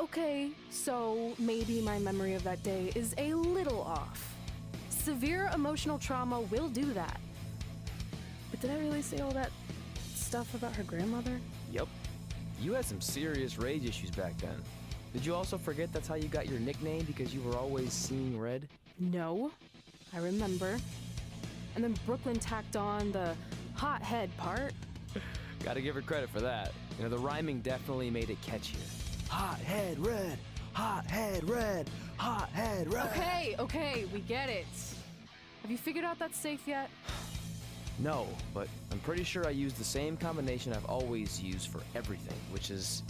Okay, so maybe my memory of that day is a little off. Severe emotional trauma will do that. But did I really say all that stuff about her grandmother? Yep. You had some serious rage issues back then. Did you also forget that's how you got your nickname because you were always seeing red? No, I remember. And then Brooklyn tacked on the hothead part. Gotta give her credit for that. You know, the rhyming definitely made it catchier. Hot head red, hot head red, hot head red. Okay, we get it. Have you figured out that's safe yet? No, but I'm pretty sure I used the same combination I've always used for everything, which is...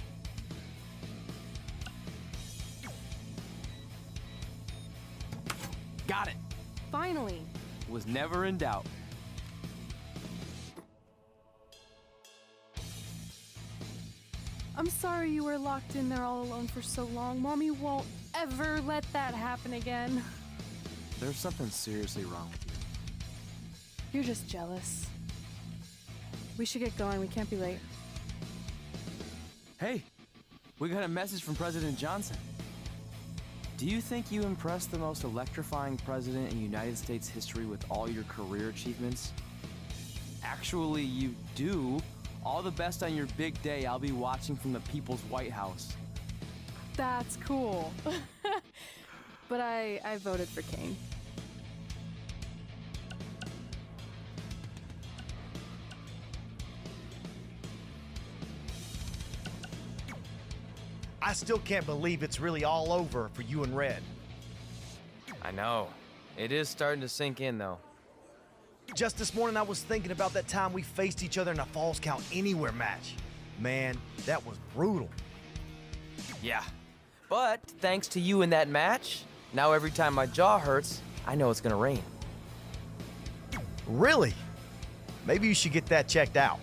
Got it! Finally. Was never in doubt. I'm sorry you were locked in there all alone for so long. Mommy won't ever let that happen again. There's something seriously wrong with you. You're just jealous. We should get going. We can't be late. Hey, we got a message from President Johnson. Do you think you impressed the most electrifying president in United States history with all your career achievements? Actually, you do. All the best on your big day. I'll be watching from the People's White House. That's cool. But I voted for Kane. I still can't believe it's really all over for you and Red. I know. It is starting to sink in, though. Just this morning, I was thinking about that time we faced each other in a Falls Count Anywhere match. Man, that was brutal. Yeah. But thanks to you in that match, now every time my jaw hurts, I know it's gonna rain. Really? Maybe you should get that checked out.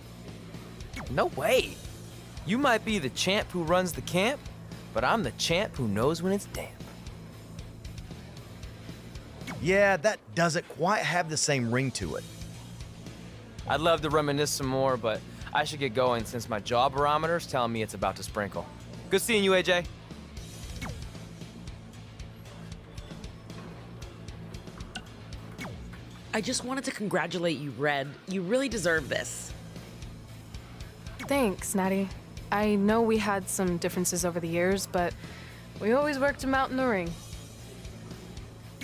No way. You might be the champ who runs the camp, but I'm the champ who knows when it's damp. Yeah, that doesn't quite have the same ring to it. I'd love to reminisce some more, but I should get going since my jaw barometer's telling me it's about to sprinkle. Good seeing you, AJ. I just wanted to congratulate you, Red. You really deserve this. Thanks, Natty. I know we had some differences over the years, but we always worked them out in the ring.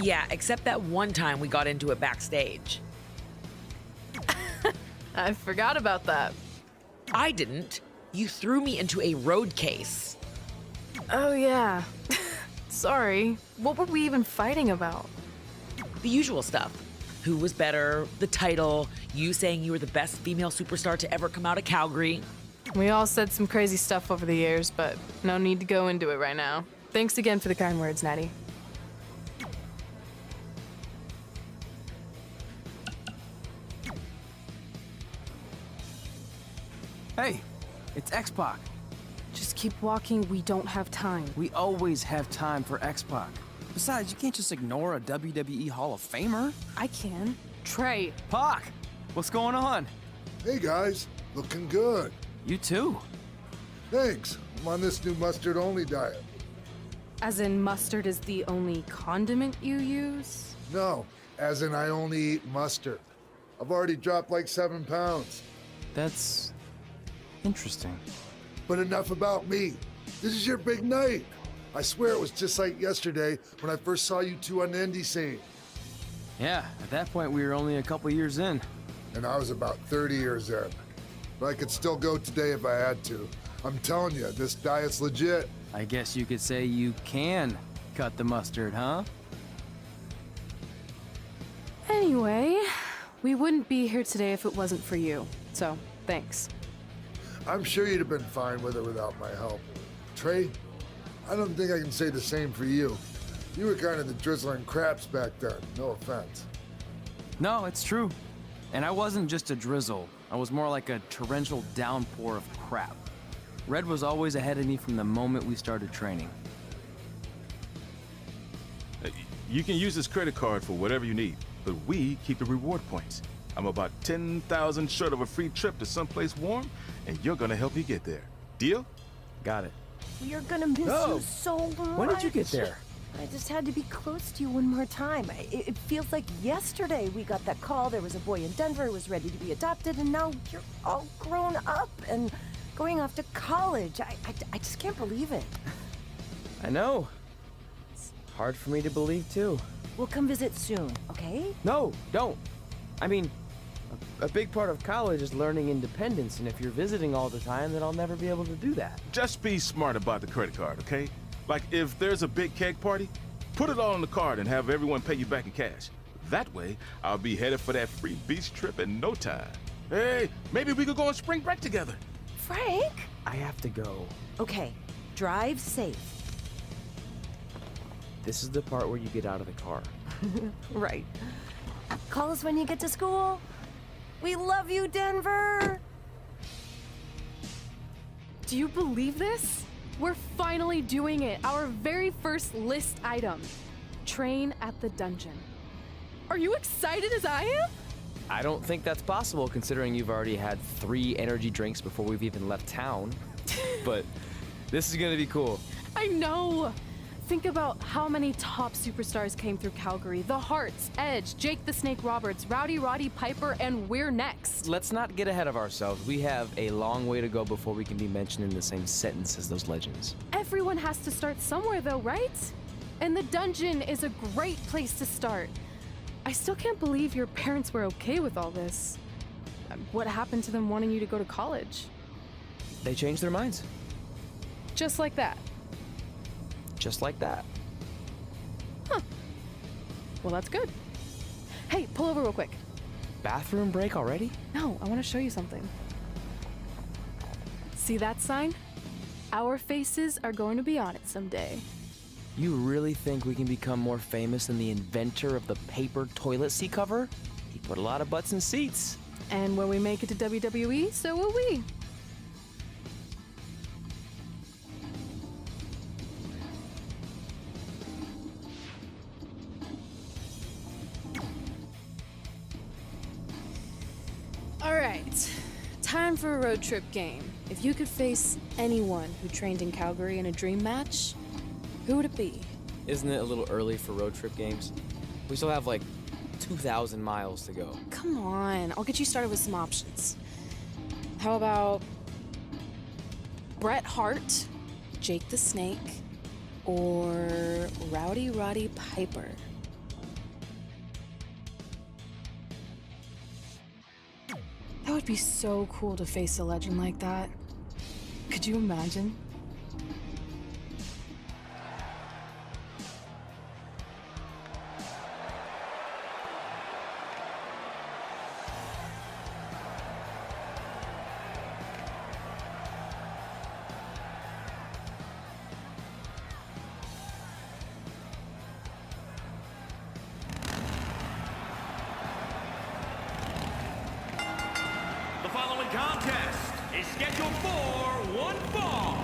Yeah, except that one time we got into it backstage. I forgot about that. I didn't. You threw me into a road case. Oh, yeah. Sorry. What were we even fighting about? The usual stuff. Who was better, the title, you saying you were the best female superstar to ever come out of Calgary. We all said some crazy stuff over the years, but no need to go into it right now. Thanks again for the kind words, Natty. Hey, it's X-Pac. Just keep walking. We don't have time. We always have time for X-Pac. Besides, you can't just ignore a WWE Hall of Famer. I can. Trey. Pac, what's going on? Hey guys, looking good. You too. Thanks. I'm on this new mustard-only diet. As in mustard is the only condiment you use? No, as in I only eat mustard. I've already dropped like 7 pounds. That's interesting. But enough about me. This is your big night. I swear it was just like yesterday when I first saw you two on the indie scene. Yeah, at that point we were only a couple years in. And I was about 30 years in. But I could still go today if I had to. I'm telling you, this diet's legit. I guess you could say you can cut the mustard, huh? Anyway, we wouldn't be here today if it wasn't for you. So, thanks. I'm sure you'd have been fine with it without my help. Trey, I don't think I can say the same for you. You were kind of the drizzling craps back then, no offense. No, it's true. And I wasn't just a drizzle. I was more like a torrential downpour of crap. Red was always ahead of me from the moment we started training. You can use this credit card for whatever you need, but we keep the reward points. I'm about 10,000 short of a free trip to someplace warm, and you're gonna help me get there. Deal? Got it. We are gonna miss you so much. When did you get there? I just had to be close to you one more time. It feels like yesterday we got that call. There was a boy in Denver who was ready to be adopted, and now you're all grown up and going off to college. I just can't believe it. I know. It's hard for me to believe, too. We'll come visit soon, okay? No, don't. I mean, a big part of college is learning independence, and if you're visiting all the time, then I'll never be able to do that. Just be smart about the credit card, okay? Like, if there's a big keg party, put it all on the card and have everyone pay you back in cash. That way, I'll be headed for that free beach trip in no time. Hey, maybe we could go on spring break together. Frank? I have to go. Okay, drive safe. This is the part where you get out of the car. Right. Call us when you get to school. We love you, Denver! Do you believe this? We're finally doing it. Our very first list item. Train at the dungeon. Are you excited as I am? I don't think that's possible considering you've already had 3 energy drinks before we've even left town. But this is gonna be cool. I know. Think about how many top superstars came through Calgary. The Hearts, Edge, Jake the Snake Roberts, Rowdy Roddy Piper, and we're next. Let's not get ahead of ourselves. We have a long way to go before we can be mentioned in the same sentence as those legends. Everyone has to start somewhere though, right? And the dungeon is a great place to start. I still can't believe your parents were okay with all this. What happened to them wanting you to go to college? They changed their minds. Just like that. Just like that. Huh. Well, that's good. Hey, pull over real quick. Bathroom break already? No, I want to show you something. See that sign? Our faces are going to be on it someday. You really think we can become more famous than the inventor of the paper toilet seat cover? He put a lot of butts in seats. And when we make it to WWE, so will we. All right, time for a road trip game. If you could face anyone who trained in Calgary in a dream match, who would it be? Isn't it a little early for road trip games? We still have like 2,000 miles to go. Come on, I'll get you started with some options. How about Bret Hart, Jake the Snake, or Rowdy Roddy Piper? That would be so cool to face a legend like that. Could you imagine? The following contest is scheduled for one fall.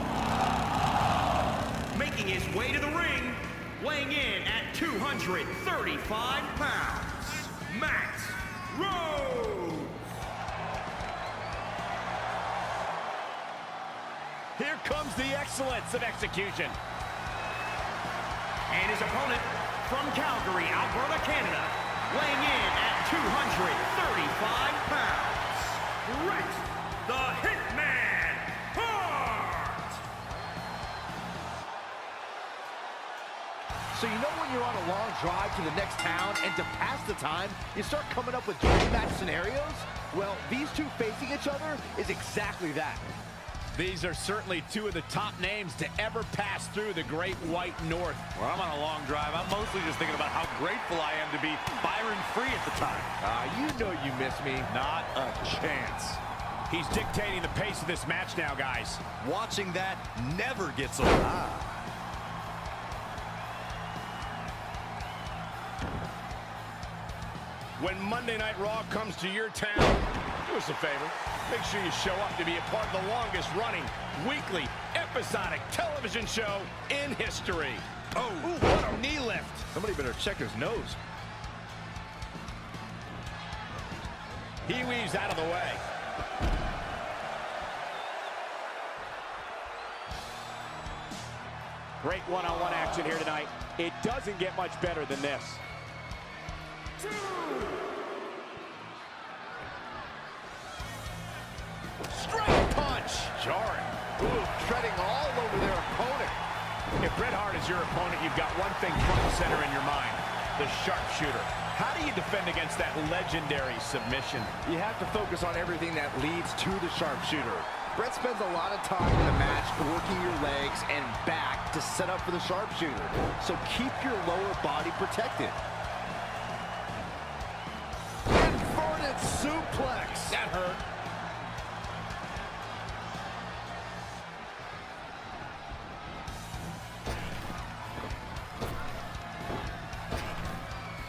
Making his way to the ring, weighing in at 235 pounds, Matt Rhodes. Here comes the excellence of execution. And his opponent from Calgary, Alberta, Canada, weighing in at 235 pounds. Bret the Hitman Hart! So you know when you're on a long drive to the next town and to pass the time, you start coming up with dream match scenarios? Well, these two facing each other is exactly that. These are certainly two of the top names to ever pass through the Great White North. When I'm on a long drive, I'm mostly just thinking about how grateful I am to be Byron Free at the time. You know you miss me. Not a chance. He's dictating the pace of this match now, guys. Watching that never gets old. When Monday Night Raw comes to your town, do us a favor. Make sure you show up to be a part of the longest-running, weekly, episodic television show in history. Oh, what a knee lift. Somebody better check his nose. He weaves out of the way. Great one-on-one action here tonight. It doesn't get much better than this. Straight punch. Jarring. Ooh, treading all over their opponent. If Bret Hart is your opponent, you've got one thing front and center in your mind, the sharpshooter. How do you defend against that legendary submission? You have to focus on everything that leads to the sharpshooter. Bret spends a lot of time in the match working your legs and back to set up for the sharpshooter. So keep your lower body protected. Inverted suplex. That hurt.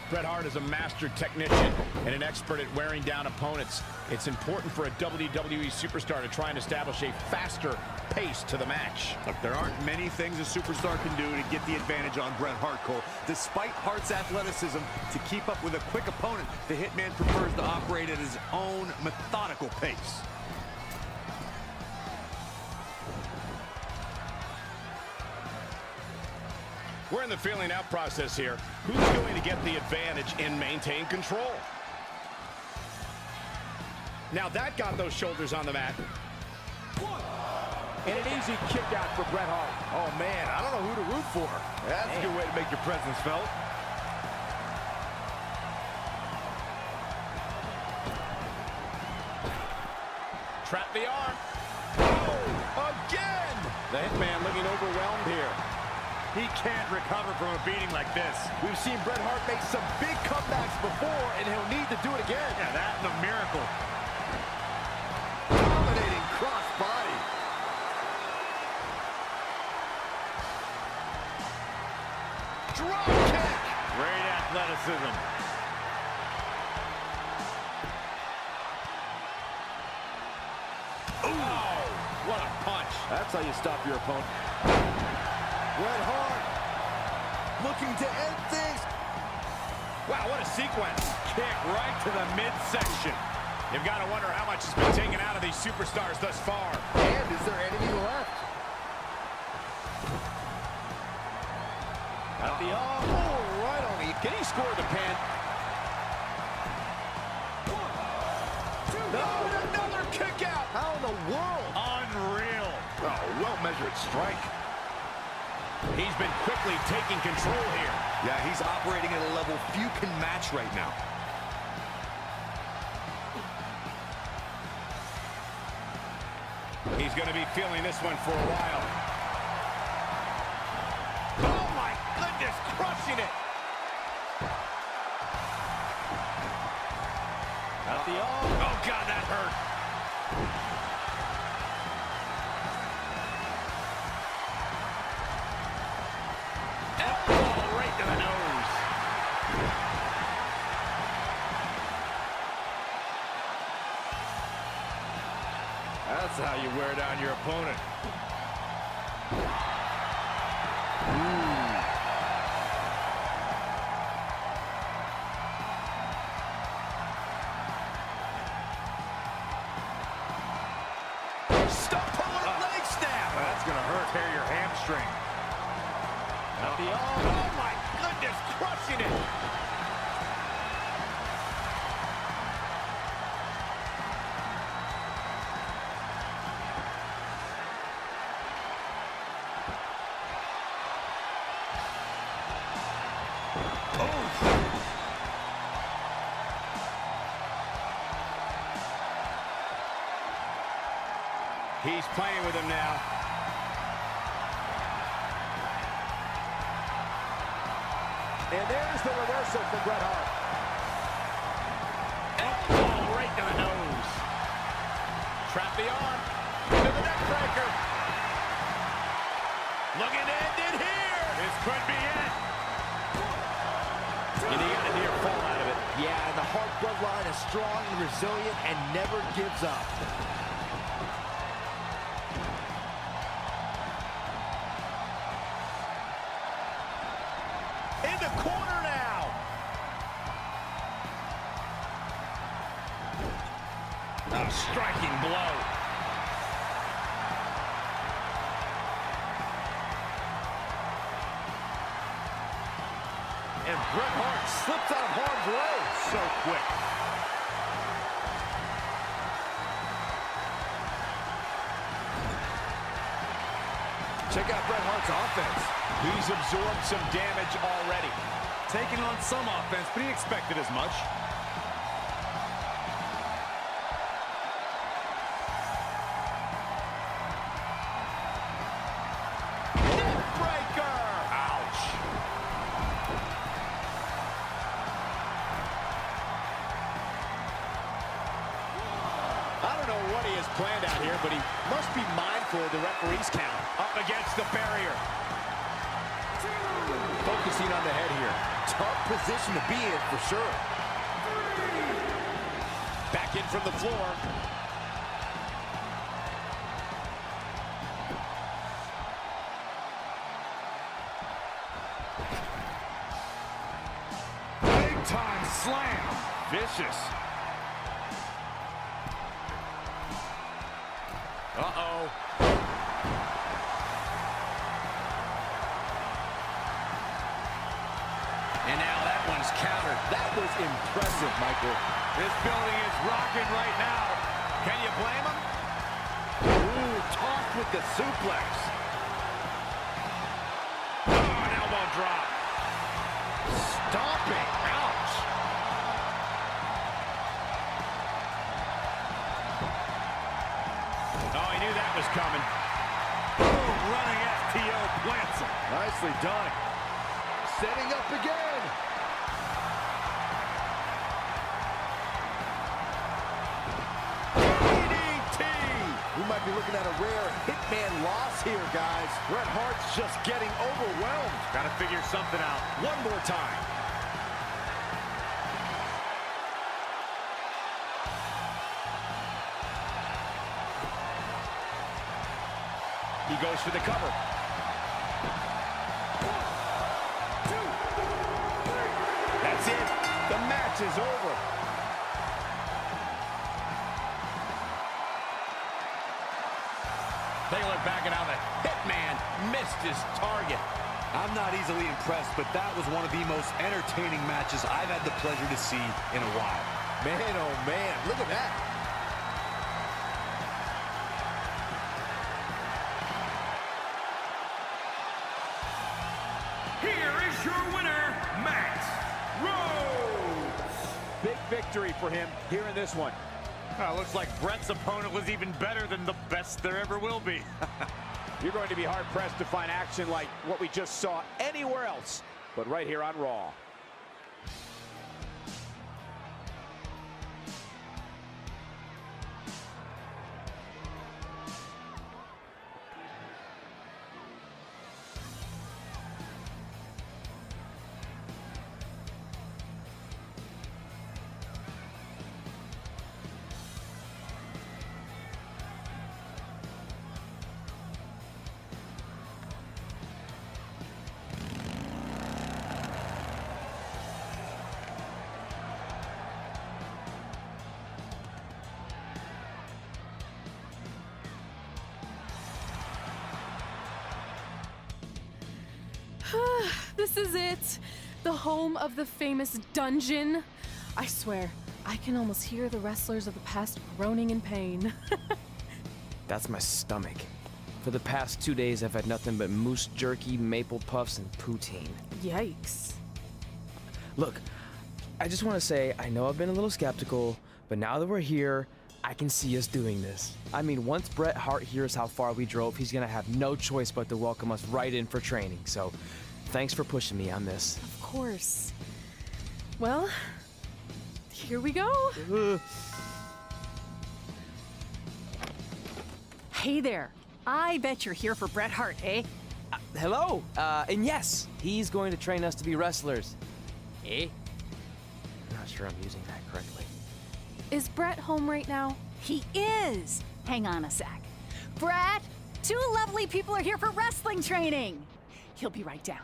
Bret Hart is a master technician and an expert at wearing down opponents. It's important for a WWE superstar to try and establish a faster pace to the match. Look, there aren't many things a superstar can do to get the advantage on Bret Hart, Cole. Despite Hart's athleticism, to keep up with a quick opponent, the Hitman prefers to operate at his own methodical pace. We're in the feeling out process here. Who's going to get the advantage and maintain control? Now that got those shoulders on the mat. And an easy kick out for Bret Hart. Oh man, I don't know who to root for. That's a good way to make your presence felt. Trap the arm. Oh, again! The Hitman looking overwhelmed here. He can't recover from a beating like this. We've seen Bret Hart make some big comebacks before, and he'll need to do it again. Yeah, that and a miracle. Dominating crossbody. Drop kick. Great athleticism. Oh, what a punch. That's how you stop your opponent. Bret Hart looking to end things. Wow, what a sequence. Kick right to the midsection. You've got to wonder how much has been taken out of these superstars thus far. And is there anything left? At the arm. Oh, right on the... Can he score the pin? No, another kick out. How in the world? Unreal. Oh, well-measured strike. He's been quickly taking control here. Yeah, he's operating at a level few can match right now. He's going to be feeling this one for a while. Oh, my goodness, crushing it. At the arm. Oh, God, that hurt. Elbow right to the nose. That's how you wear down your opponent. Stop pulling a leg snap. That's going to hurt. Tear your hamstring. At the arm. Oh, my goodness, crushing it. He's playing with him now. And there's the reversal for Bret Hart. Elbow right to the nose. Trap the arm. Into the neck breaker. Looking to end it here. This could be it. And he got a near fall out of it. Yeah, and the Hart bloodline is strong and resilient and never gives up. In the corner now. A striking blow. And Bret Hart slips out of harm's way. So quick. Check out Bret Hart's offense. He's absorbed some damage already. Taking on some offense, but he expected as much. Neckbreaker! Ouch. I don't know what he has planned out here, but he must be mindful of the referee's count. Up against the barrier. Focusing on the head here. Tough position to be in for sure. Back in from the floor. Big time slam. Vicious. Uh-oh. And now that one's countered. That was impressive, Michael. This building is rocking right now. Can you blame him? Ooh, tossed with the suplex. Oh, an elbow drop. Stomping. Ouch. Oh, he knew that was coming. Boom, running FTO plants him. Nicely done. Setting up again. DDT. We might be looking at a rare hitman loss here, guys. Bret Hart's just getting overwhelmed. Gotta figure something out. One more time. He goes for the cover. That's it. The match is over. Take a look back at how the Hitman missed his target. I'm not easily impressed, but that was one of the most entertaining matches I've had the pleasure to see in a while. Man, oh man, look at that. Here is your winner, Matt Rhodes. Big victory for him here in this one. Looks like Bret's opponent was even better than the best there ever will be. You're going to be hard-pressed to find action like what we just saw anywhere else, but right here on Raw. This is it. The home of the famous dungeon. I swear, I can almost hear the wrestlers of the past groaning in pain. That's my stomach. For the past 2 days, I've had nothing but moose jerky, maple puffs, and poutine. Yikes. Look, I just want to say, I know I've been a little skeptical, but now that we're here, I can see us doing this. I mean, once Bret Hart hears how far we drove, he's gonna have no choice but to welcome us right in for training. So, thanks for pushing me on this. Of course. Well, here we go. Hey there. I bet you're here for Bret Hart, eh? Hello, and yes, he's going to train us to be wrestlers. Eh? I'm not sure I'm using that correctly. Is Bret home right now? He is. Hang on a sec. Bret, two lovely people are here for wrestling training. He'll be right down.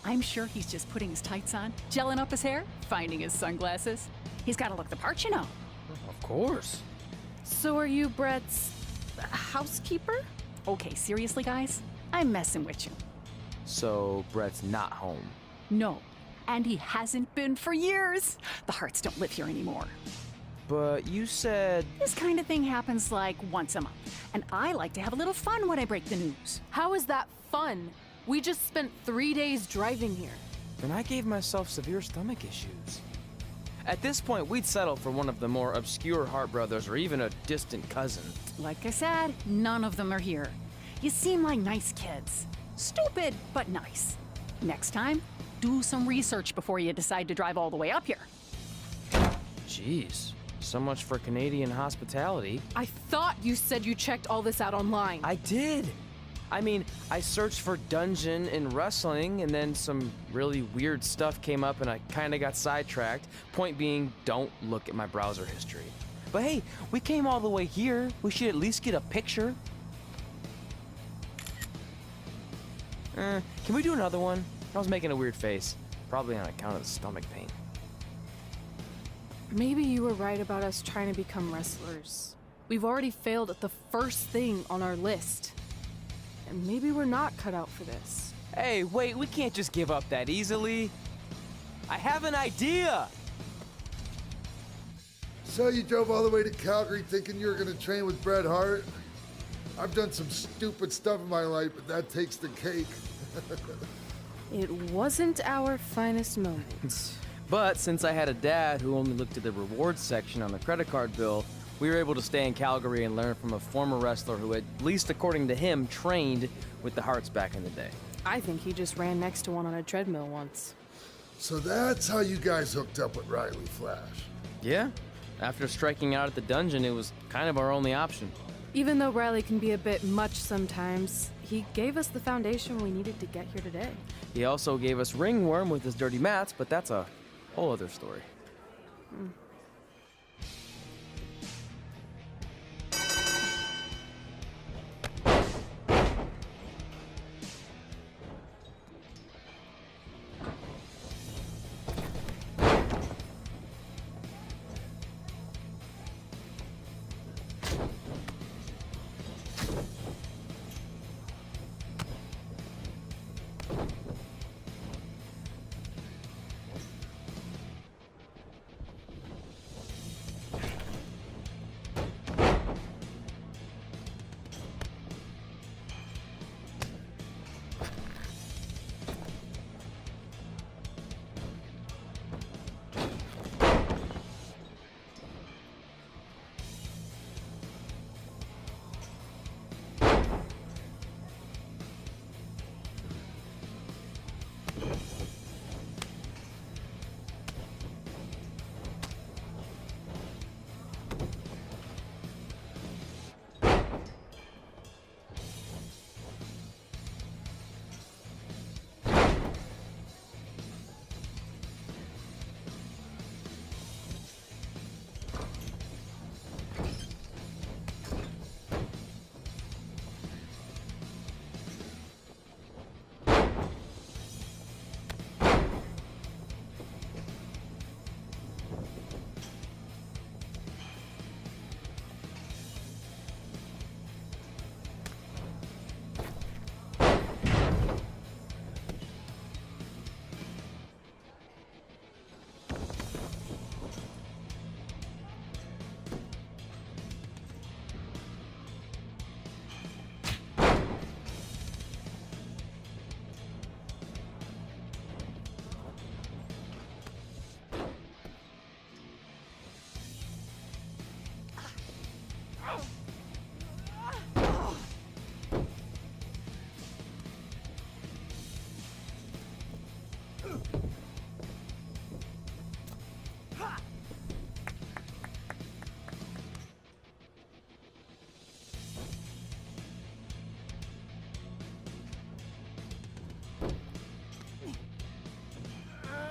I'm sure he's just putting his tights on, gelling up his hair, finding his sunglasses. He's got to look the part, you know. Of course. So are you Bret's housekeeper? Okay, seriously, guys? I'm messing with you. So, Bret's not home. No, And he hasn't been for years. The Harts don't live here anymore. But you said... This kind of thing happens like once a month. And I like to have a little fun when I break the news. How is that fun? We just spent 3 days driving here. Then I gave myself severe stomach issues. At this point, we'd settle for one of the more obscure Hart brothers or even a distant cousin. Like I said, none of them are here. You seem like nice kids. Stupid, but nice. Next time, do some research before you decide to drive all the way up here. Jeez, so much for Canadian hospitality. I thought you said you checked all this out online. I did. I mean, I searched for dungeon in wrestling, and then some really weird stuff came up, and I kind of got sidetracked. Point being, don't look at my browser history. But hey, we came all the way here. We should at least get a picture. Can we do another one? I was making a weird face, probably on account of the stomach pain. Maybe you were right about us trying to become wrestlers. We've already failed at the first thing on our list. And maybe we're not cut out for this. Hey, wait, we can't just give up that easily. I have an idea! So you drove all the way to Calgary thinking you were gonna train with Bret Hart? I've done some stupid stuff in my life, but that takes the cake. It wasn't our finest moment. But since I had a dad who only looked at the rewards section on the credit card bill, we were able to stay in Calgary and learn from a former wrestler who, at least according to him, trained with the Harts back in the day. I think he just ran next to one on a treadmill once. So that's how you guys hooked up with Riley Flash. Yeah, after striking out at the dungeon, it was kind of our only option. Even though Riley can be a bit much sometimes, he gave us the foundation we needed to get here today. He also gave us Ringworm with his dirty mats, but that's a whole other story.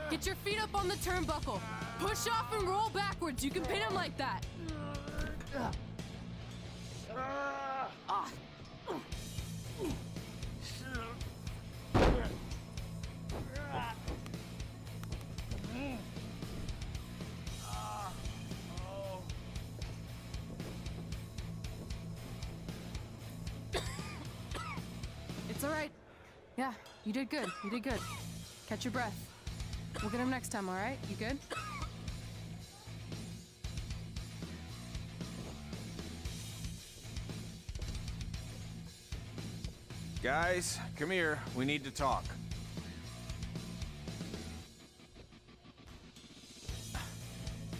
Get your feet up on the turnbuckle. Push off and roll backwards. You can pin him like that. It's all right. Yeah, you did good. You did good. Catch your breath. We'll get him next time, all right? You good? Guys, come here. We need to talk.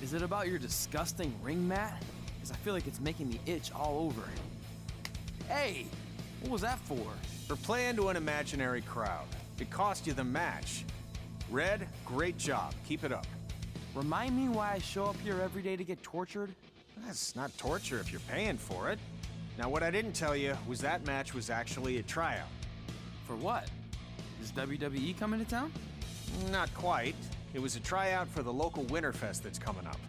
Is it about your disgusting ring mat? Because I feel like it's making me itch all over. Hey, what was that for? We're playing to an imaginary crowd. It cost you the match. Red, great job. Keep it up. Remind me why I show up here every day to get tortured? That's not torture if you're paying for it. Now, what I didn't tell you was that match was actually a tryout. For what? Is WWE coming to town? Not quite. It was a tryout for the local Winterfest that's coming up.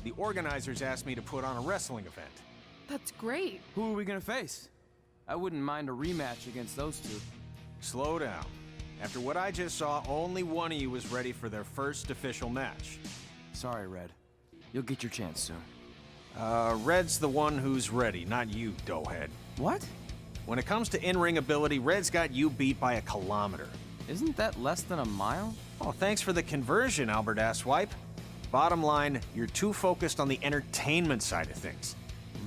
The organizers asked me to put on a wrestling event. That's great. Who are we gonna face? I wouldn't mind a rematch against those two. Slow down. After what I just saw, only one of you was ready for their first official match. Sorry, Red. You'll get your chance soon. Red's the one who's ready, not you, doughhead. What? When it comes to in-ring ability, Red's got you beat by a kilometer. Isn't that less than a mile? Oh, thanks for the conversion, Albert Asswipe. Bottom line, you're too focused on the entertainment side of things.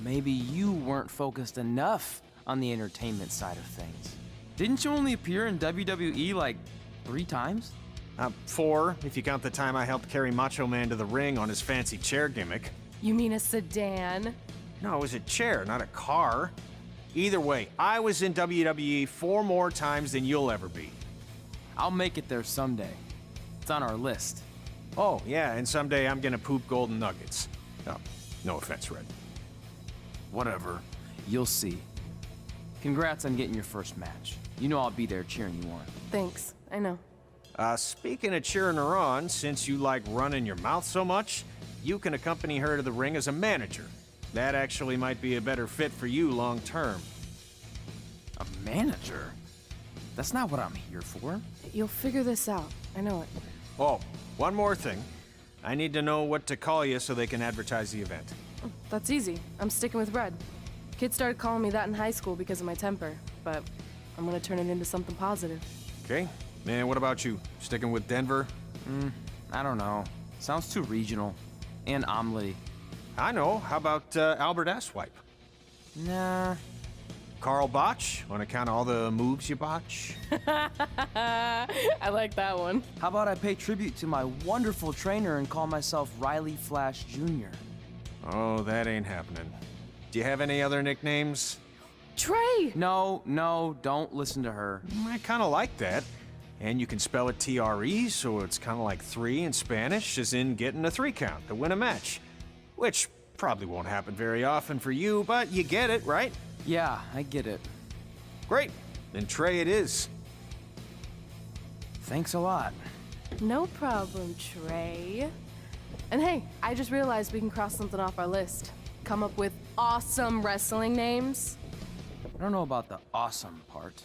Maybe you weren't focused enough on the entertainment side of things. Didn't you only appear in WWE like 3 times? 4, if you count the time I helped carry Macho Man to the ring on his fancy chair gimmick. You mean a sedan? No, it was a chair, not a car. Either way, I was in WWE 4 more times than you'll ever be. I'll make it there someday. It's on our list. Oh, yeah, and someday I'm gonna poop golden nuggets. Oh, no offense, Red. Whatever. You'll see. Congrats on getting your first match. You know I'll be there cheering you on. Thanks. I know. Speaking of cheering her on, since you like running your mouth so much, you can accompany her to the ring as a manager. That actually might be a better fit for you long term. A manager? That's not what I'm here for. You'll figure this out. I know it. Oh, one more thing. I need to know what to call you so they can advertise the event. That's easy. I'm sticking with Red. Kids started calling me that in high school because of my temper, but I'm gonna turn it into something positive. Okay. And what about you? Sticking with Denver? I don't know. Sounds too regional. And omelet. I know. How about Albert Asswipe? Nah. Carl Botch, on account of all the moves you botch? I like that one. How about I pay tribute to my wonderful trainer and call myself Riley Flash Jr.? Oh, that ain't happening. Do you have any other nicknames? Trey! No, don't listen to her. I kind of like that. And you can spell it T-R-E, so it's kind of like 3 in Spanish, as in getting a 3 count to win a match. Which probably won't happen very often for you, but you get it, right? Yeah, I get it. Great. Then Trey it is. Thanks a lot. No problem, Trey. And hey, I just realized we can cross something off our list. Come up with awesome wrestling names. I don't know about the awesome part.